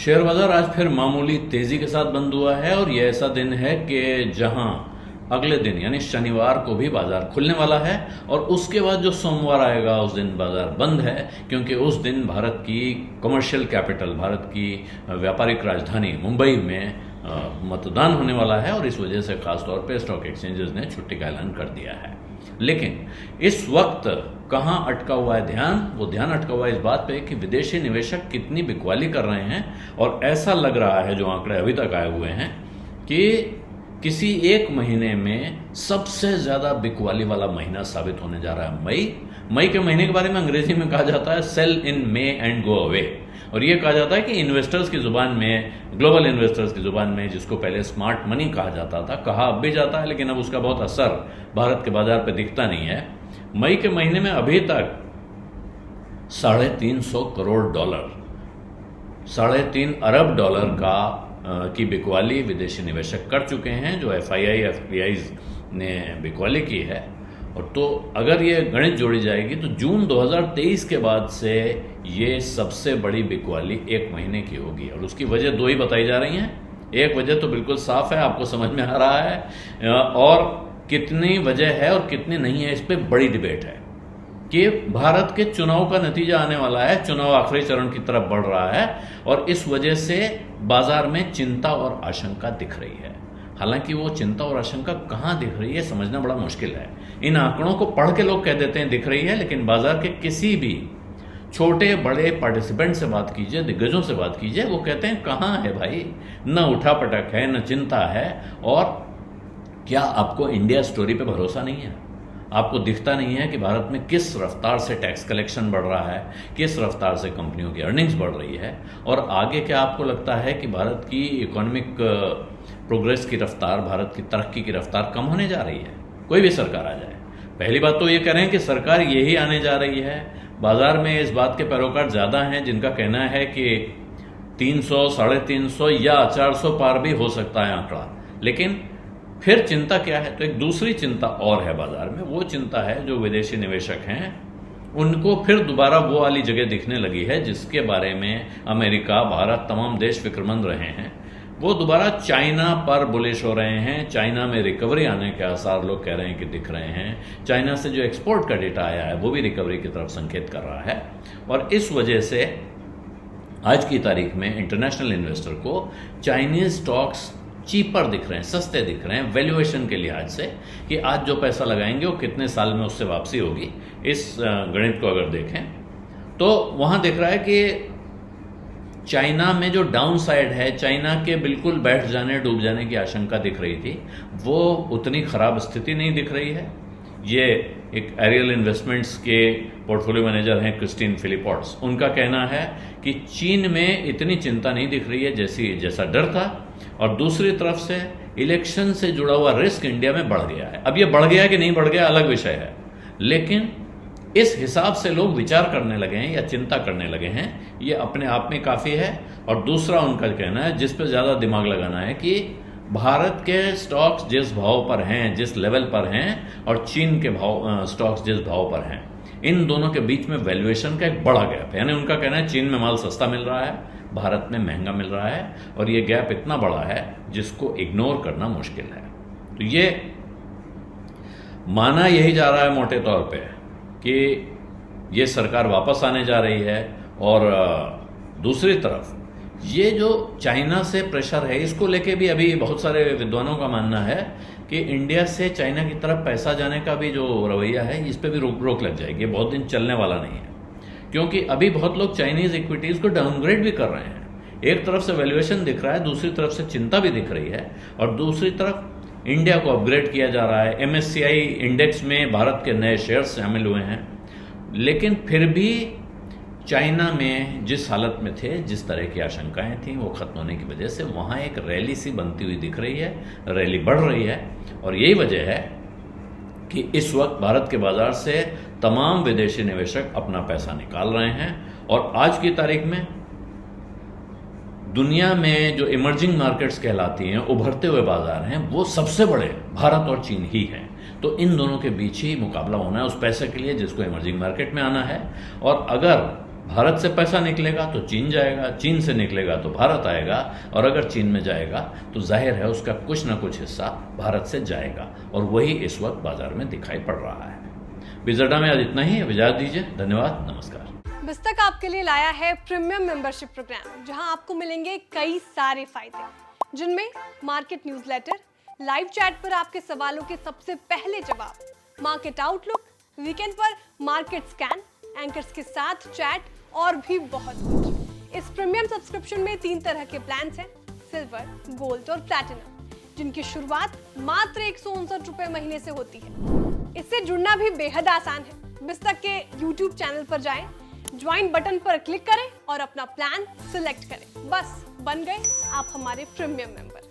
Share बाजार आज फिर मामूली तेजी के साथ बंद हुआ है और यह ऐसा दिन है कि जहां अगले दिन यानी शनिवार को भी बाजार खुलने वाला है और उसके बाद जो सोमवार आएगा उस दिन बाजार बंद है, क्योंकि उस दिन भारत की कमर्शियल कैपिटल, भारत की व्यापारिक राजधानी मुंबई में मतदान होने वाला है और इस वजह से खासतौर पे स्टॉक एक्सचेंजेस ने छुट्टी का ऐलान कर दिया है। लेकिन इस वक्त कहां अटका हुआ है ध्यान? वो ध्यान अटका हुआ है इस बात पे कि विदेशी निवेशक कितनी बिकवाली कर रहे हैं और ऐसा लग रहा है, जो आंकड़े अभी तक आए हुए हैं, कि किसी एक महीने में सबसे ज्यादा बिकवाली वाला महीना साबित होने जा रहा है मई के महीने के बारे में अंग्रेजी में कहा जाता है sell in may and go away, और ये कहा जाता है कि इन्वेस्टर्स की जुबान में, ग्लोबल इन्वेस्टर्स की जुबान में, जिसको पहले स्मार्ट मनी कहा जाता था, कहा अब भी जाता है, लेकिन अब उसका बहुत असर भारत के बाजार पे दिखता नहीं है। मई के महीने में अभी तक 350 करोड़ डॉलर, 3.5 अरब डॉलर की बिकवाली विदेशी निवेशक कर चुके हैं, जो FII FPI ने बिकवाली की है। और तो अगर ये गणित जोड़ी जाएगी तो जून 2023 के बाद से ये सबसे बड़ी बिकवाली एक महीने की होगी। और उसकी वजह दो ही बताई जा रही हैं। एक वजह तो बिल्कुल साफ है, आपको समझ में आ रहा है, और कितनी वजह है और कितनी नहीं है इस पर बड़ी डिबेट है कि भारत के चुनाव का नतीजा आने वाला है, चुनाव आखिरी चरण की तरफ बढ़ रहा है और इस वजह से बाजार में चिंता और आशंका दिख रही है। हालांकि वो चिंता और आशंका कहां दिख रही है समझना बड़ा मुश्किल है। इन आंकड़ों को पढ़ के लोग कह देते हैं दिख रही है, लेकिन बाजार के किसी भी छोटे बड़े पार्टिसिपेंट से बात कीजिए, दिग्गजों से बात कीजिए, वो कहते हैं कहां है भाई, न उठापटक है, न चिंता है। और क्या आपको इंडिया स्टोरी पे भरोसा नहीं है? आपको दिखता नहीं है कि भारत में किस रफ्तार से टैक्स कलेक्शन बढ़ रहा है, किस रफ्तार से कंपनियों की अर्निंग्स बढ़ रही है, और आगे क्या आपको लगता है कि भारत की इकोनॉमिक प्रोग्रेस की रफ्तार, भारत की तरक्की की रफ्तार कम होने जा रही है? कोई भी सरकार आ जाए, पहली बात तो ये कह रहे हैं कि सरकार यही आने जा रही है। बाजार में इस बात के पैरोकार ज्यादा हैं जिनका कहना है कि 300, 350 या 400 पार भी हो सकता है आंकड़ा। लेकिन फिर चिंता क्या है? तो एक दूसरी चिंता और है बाजार में। वो चिंता है जो विदेशी निवेशक हैं उनको फिर दोबारा वो वाली जगह दिखने लगी है जिसके बारे में अमेरिका, भारत, तमाम देश फिक्रमंद रहे हैं। वो दोबारा चाइना पर बुलिश हो रहे हैं। चाइना में रिकवरी आने के आसार लोग कह रहे हैं कि दिख रहे हैं। चाइना से जो एक्सपोर्ट का डेटा आया है वो भी रिकवरी की तरफ संकेत कर रहा है। और इस वजह से आज की तारीख में इंटरनेशनल इन्वेस्टर को चाइनीज स्टॉक्स चीपर दिख रहे हैं, सस्ते दिख रहे हैं वैल्यूएशन के लिहाज से, कि आज जो पैसा लगाएंगे वो कितने साल में उससे वापसी होगी। इस गणित को अगर देखें तो वहां दिख रहा है कि चाइना में जो डाउन साइड है, चाइना के बिल्कुल बैठ जाने, डूब जाने की आशंका दिख रही थी, वो उतनी खराब स्थिति नहीं दिख रही है। ये एक एरियल इन्वेस्टमेंट्स के पोर्टफोलियो मैनेजर हैं क्रिस्टीन फिलिपॉट्स, उनका कहना है कि चीन में इतनी चिंता नहीं दिख रही है जैसा डर था, और दूसरी तरफ से इलेक्शन से जुड़ा हुआ रिस्क इंडिया में बढ़ गया है। अब ये बढ़ गया कि नहीं बढ़ गया अलग विषय है, लेकिन इस हिसाब से लोग विचार करने लगे हैं या चिंता करने लगे हैं, ये अपने आप में काफी है। और दूसरा उनका कहना है, जिस पर ज्यादा दिमाग लगाना है, कि भारत के स्टॉक्स जिस भाव पर हैं, जिस लेवल पर हैं, और चीन के स्टॉक्स जिस भाव पर हैं, इन दोनों के बीच में वैल्यूएशन का एक बड़ा गैप है। यानी उनका कहना है चीन में माल सस्ता मिल रहा है, भारत में महंगा मिल रहा है, और ये गैप इतना बड़ा है जिसको इग्नोर करना मुश्किल है। तो ये माना यही जा रहा है मोटे तौर पे कि ये सरकार वापस आने जा रही है, और दूसरी तरफ ये जो चाइना से प्रेशर है, इसको लेके भी अभी बहुत सारे विद्वानों का मानना है कि इंडिया से चाइना की तरफ पैसा जाने का भी जो रवैया है, इस पे भी रोक लग जाएगी। बहुत दिन चलने वाला नहीं है, क्योंकि अभी बहुत लोग चाइनीज इक्विटीज को डाउनग्रेड भी कर रहे हैं। एक तरफ से वैल्यूएशन दिख रहा है, दूसरी तरफ से चिंता भी दिख रही है, और दूसरी तरफ इंडिया को अपग्रेड किया जा रहा है। MSCI इंडेक्स में भारत के नए शेयर्स शामिल हुए हैं, लेकिन फिर भी चाइना में जिस हालत में थे, जिस तरह की आशंकाएं थी, वो खत्म होने की वजह से वहां एक रैली सी बनती हुई दिख रही है, रैली बढ़ रही है। और यही वजह है कि इस वक्त भारत के बाजार से तमाम विदेशी निवेशक अपना पैसा निकाल रहे हैं। और आज की तारीख में दुनिया में जो इमर्जिंग मार्केट्स कहलाती हैं, उभरते हुए बाजार हैं, वो सबसे बड़े भारत और चीन ही हैं। तो इन दोनों के बीच ही मुकाबला होना है उस पैसे के लिए जिसको इमर्जिंग मार्केट में आना है। और अगर भारत से पैसा निकलेगा तो चीन जाएगा, चीन से निकलेगा तो भारत आएगा, और अगर चीन में जाएगा तो जाहिर है उसका कुछ ना कुछ हिस्सा भारत से जाएगा, और वही इस वक्त बाजार में दिखाई पड़ रहा है। बिजडा में आज इतना ही, इजाजत दीजिए, धन्यवाद, नमस्कार। बिस्तक आपके लिए लाया है प्रीमियम मेंबरशिप प्रोग्राम, जहां आपको मिलेंगे कई सारे फायदे, जिनमें मार्केट न्यूज़लेटर, लाइव चैट पर आपके सवालों के सबसे पहले जवाब, मार्केट आउटलुक, वीकेंड पर मार्केट स्कैन, एंकर्स के साथ चैट और भी बहुत कुछ। इस प्रीमियम सब्सक्रिप्शन में 3 तरह के प्लान्स हैं, सिल्वर, गोल्ड और प्लैटिनम, जिनकी शुरुआत मात्र 159 रुपए महीने से होती है। इससे जुड़ना भी बेहद आसान है। बिस्तक के YouTube चैनल पर जाएं, ज्वाइन बटन पर क्लिक करें और अपना प्लान सिलेक्ट करें। बस बन गए आप हमारे प्रीमियम मेंबर।